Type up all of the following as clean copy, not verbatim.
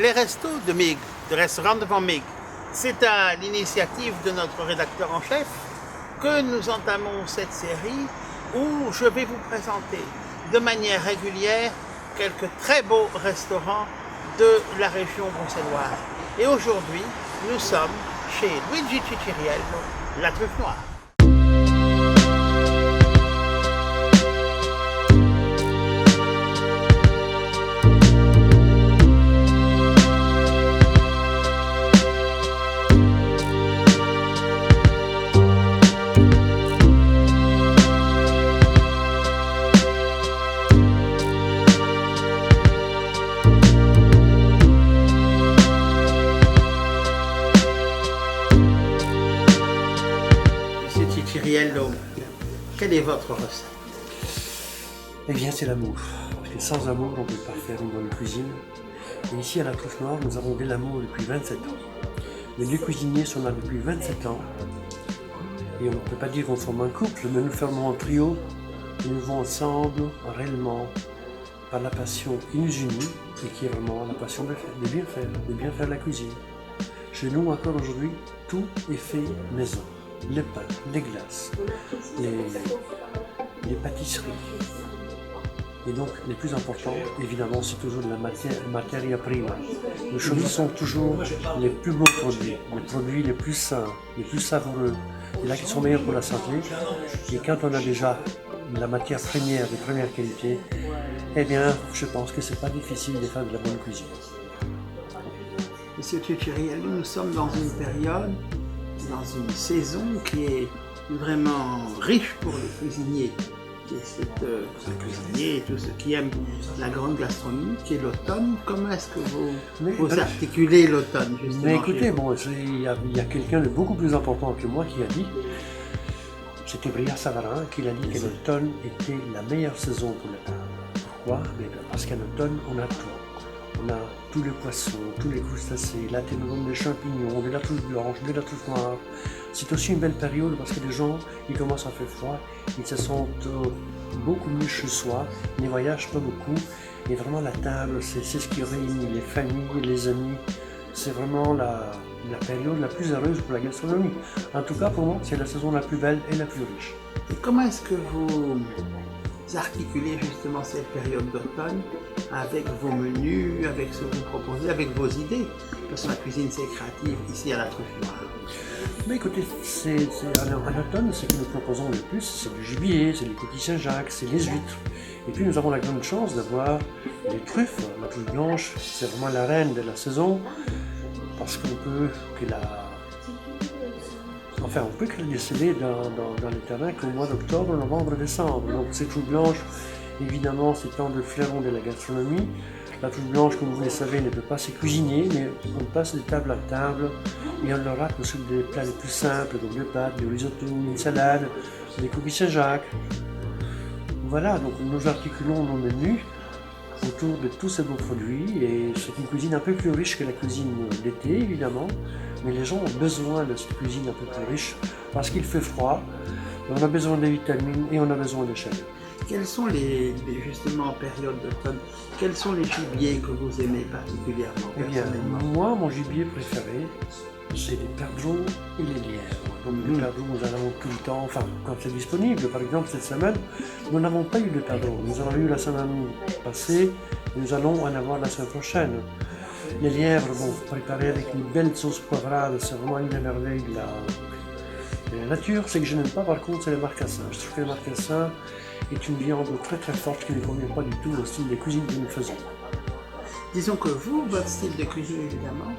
Les restos de MIG, de restaurant devant MIG, c'est à l'initiative de notre rédacteur en chef que nous entamons cette série où je vais vous présenter de manière régulière quelques très beaux restaurants de la région bruxelloise. Et aujourd'hui, nous sommes chez Luigi Ciciriello, la Truffe Noire. Ciciriello, quelle est votre recette? Eh bien, c'est l'amour. Parce que sans amour, on ne peut pas faire une bonne cuisine. Et ici, à la Truffe Noire, nous avons de l'amour depuis 27 ans. Les deux cuisiniers sont là depuis 27 ans. Et on ne peut pas dire qu'on forme un couple, mais nous formons un trio. Et nous vivons ensemble, réellement, par la passion qui nous unit et qui est vraiment la passion de bien faire la cuisine. Chez nous, encore aujourd'hui, tout est fait maison. Les pains, les glaces, les pâtisseries. Et donc, les plus importants, évidemment, c'est toujours de la materia prima. Nous choisissons toujours les plus beaux produits, les produits les plus sains, les plus savoureux, et là qui sont meilleurs pour la santé. Et quand on a déjà la matière première de première qualité, eh bien, je pense que c'est pas difficile de faire de la bonne cuisine. Monsieur Ciciriello, nous sommes dans une période, dans une saison qui est vraiment riche pour les cuisiniers. Et les cuisiniers et tous ceux qui aiment la grande gastronomie, qui est l'automne. Comment est-ce que vous articulez l'automne, justement? Mais écoutez, bon, il y a quelqu'un de beaucoup plus important que moi qui a dit, c'était Brillat Savarin, qui a dit que l'automne était la meilleure saison pour le pain. Pourquoi? Parce qu'en automne, on a tout. On a tous les poissons, tous les crustacés, la ténèbre des champignons, de la truffe blanche, de la truffe noire. C'est aussi une belle période parce que les gens, ils commencent à faire froid, ils se sentent beaucoup mieux chez soi, ils ne voyagent pas beaucoup. Et vraiment la table, c'est ce qui réunit les familles, les amis. C'est vraiment la période la plus heureuse pour la gastronomie. En tout cas, pour moi, c'est la saison la plus belle et la plus riche. Et comment est-ce que vous articulez justement cette période d'automne avec vos menus, avec ce que vous proposez, avec vos idées? Parce que la cuisine, c'est créative ici à la Truffe Noire. Mais écoutez, en automne, ce que nous proposons le plus, c'est du gibier, c'est les coquilles Saint-Jacques, c'est les huîtres. Et puis nous avons la grande chance d'avoir les truffes. La truffe blanche, c'est vraiment la reine de la saison, parce qu'on peut que la déceler dans les terrains qu'au mois d'octobre, novembre, décembre. Donc ces truffes blanches, évidemment, c'est tant de fleurons de la gastronomie. La truffe blanche, comme vous le savez, ne peut pas se cuisiner, mais on passe de table à table et on leur a aussi des plats les plus simples, donc des pâtes, des risotto, une salade, des coquilles Saint-Jacques. Voilà, donc nous articulons nos menus autour de tous ces beaux produits et c'est une cuisine un peu plus riche que la cuisine d'été, évidemment, mais les gens ont besoin de cette cuisine un peu plus riche parce qu'il fait froid, on a besoin de vitamines et on a besoin de chaleur. Quels sont justement en période d'automne, quels sont les gibiers que vous aimez particulièrement? Eh bien, moi, mon gibier préféré, c'est les perdreaux et les lièvres. Donc les perdreaux, nous en avons tout le temps, enfin, quand c'est disponible. Par exemple, cette semaine, nous n'avons pas eu de perdreaux. Nous en avons eu la semaine passée, et nous allons en avoir la semaine prochaine. Les lièvres, bon, préparés avec une belle sauce poivrade, c'est vraiment une des merveilles de la nature. Ce que je n'aime pas, par contre, c'est les marcassins. Je trouve que les marcassins est une viande très très forte qui ne convient pas du tout au style de cuisine que nous faisons. Disons que vous, votre style de cuisine, évidemment,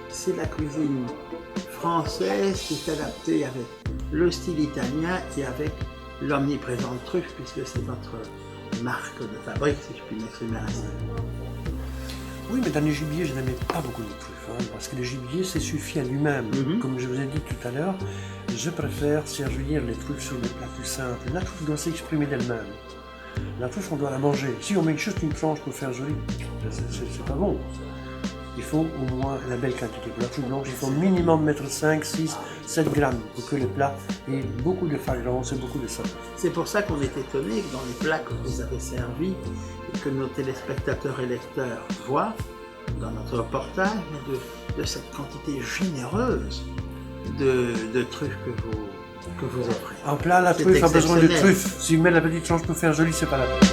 c'est la cuisine française qui est adaptée avec le style italien et avec l'omniprésente truffe, puisque c'est votre marque de fabrique, si je puis m'exprimer ainsi. Oui, mais dans le gibier, je n'aimais pas beaucoup de truffes, parce que le gibier, c'est suffit à lui-même. Comme je vous ai dit tout à l'heure, je préfère servir les truffes sur des plats plus simples. La truffe doit s'exprimer d'elle-même. La truffe, on doit la manger. Si on met juste une tranche pour faire joli, c'est pas bon. Il faut au moins la belle quantité. Pour la truffe blanche, il faut minimum mettre 5, 6, 7 grammes pour que le plat ait beaucoup de fragrance et beaucoup de saveur. C'est pour ça qu'on est étonné que dans les plats que vous avez servis et que nos téléspectateurs et lecteurs voient, dans notre reportage, mais de cette quantité généreuse de truffes que vous offrez. En plat, la C'est truffe a besoin de exceptionnel. truffe. Si vous mettez la petite tranche pour faire joli, c'est pas la peine.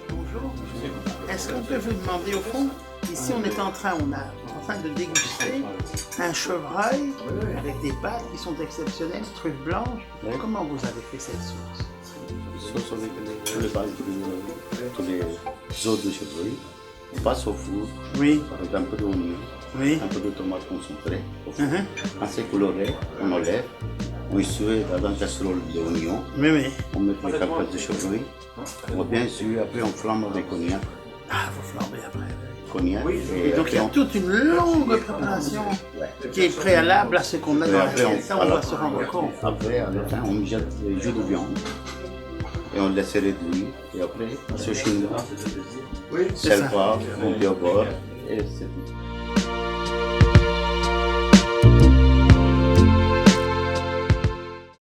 Bonjour. Est-ce qu'on peut vous demander au fond, ici on est en train de déguster un chevreuil avec des pâtes qui sont exceptionnelles, truffes blanches. Ouais. Comment vous avez fait cette sauce? Sauce avec tous les bases, tous les os de chevreuil. On passe au four Oui, avec un peu d'oignon, oui. un peu de tomate concentrée. Au four. Mhm. Assez coloré, on enlève. On essuie dans une casserole d'oignon. Oui, oui. On met les capaces de chevreuil. On va bien essuyer, après on flamme avec cognac. Ah, vous flambez après. Cognac. Et donc il y a toute une longue préparation qui est préalable à ce qu'on a dans Après, l'assiette. Ça, on va se rendre compte. Après, à la fin, on jette les jus de viande. Et on laisse réduire. Et après, on se chine. C'est Sel, ça. poivre, on met au bord. Et c'est tout.